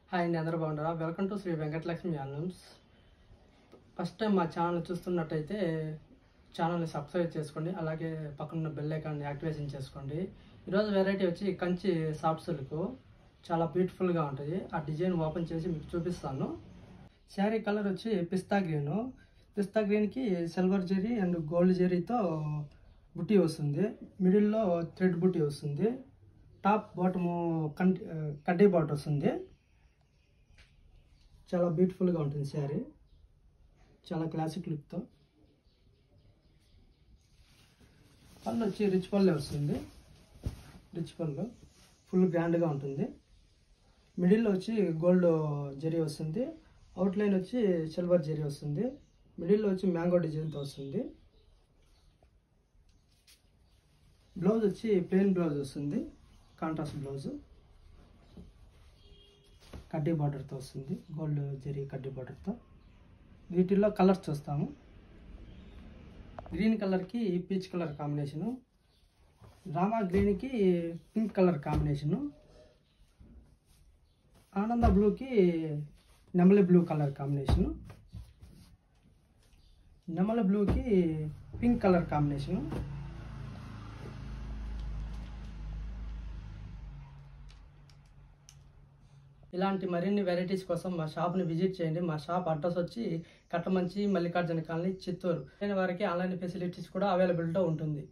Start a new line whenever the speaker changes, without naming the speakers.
Hi అండి, అందరూ బాగున్నారా? Welcome to Shri Venkatalakshmi handlooms. First time మా ఛానల్ చూస్తున్నట్టయితే ఛానల్ని సబ్స్క్రైబ్ చేసుకోండి, అలాగే పక్కన బెల్ ఐకాన్ని యాక్టివేషన్ చేసుకోండి. ఈరోజు వెరైటీ వచ్చి కంచి సాఫ్ట్ సిల్క్, చాలా బ్యూటిఫుల్గా ఉంటుంది. ఆ డిజైన్ ఓపెన్ చేసి మీకు చూపిస్తాను. శారీ కలర్ వచ్చి పిస్తా గ్రీను. పిస్తా గ్రీన్కి సిల్వర్ జెరీ అండ్ గోల్డ్ జెరీతో బుట్టి వస్తుంది. మిడిల్లో థ్రెడ్ బుట్టి వస్తుంది. టాప్ బాటము కడ్డీ బాట్ వస్తుంది. చాలా బ్యూటిఫుల్గా ఉంటుంది శారీ, చాలా క్లాసిక్ లుక్తో. పళ్ళు వచ్చి రిచ్ పళ్ళు వస్తుంది. రిచ్ పళ్ళు ఫుల్ గ్రాండ్గా ఉంటుంది. మిడిల్లో వచ్చి గోల్డ్ జెరీ వస్తుంది. అవుట్లైన్ వచ్చి సిల్వర్ జెరీ వస్తుంది. మిడిల్లో వచ్చి మ్యాంగో డిజైన్తో వస్తుంది. బ్లౌజ్ వచ్చి ప్లెయిన్ బ్లౌజ్ వస్తుంది, కాంట్రాస్ట్ బ్లౌజు. కడ్డీ బార్డర్తో వస్తుంది, గోల్డ్ జెరీ కడ్డీ బార్డర్తో. వీటిల్లో కలర్స్ చూస్తాము. గ్రీన్ కలర్కి పీచ్ కలర్ కాంబినేషను, రామా గ్రీన్కి పింక్ కలర్ కాంబినేషను, ఆనంద బ్లూకి నెమలి బ్లూ కలర్ కాంబినేషను, నెమలి బ్లూకి పింక్ కలర్ కాంబినేషను. ఇలాంటి మరిన్ని వెరైటీస్ కోసం మా షాప్ని విజిట్ చేయండి. మా షాప్ అడ్రస్ వచ్చి కట్టమంచి మల్లికార్జున కాలనీ, చిత్తూరు. వారికి ఆన్లైన్ ఫెసిలిటీస్ కూడా అవైలబిలిటీ ఉంటుంది.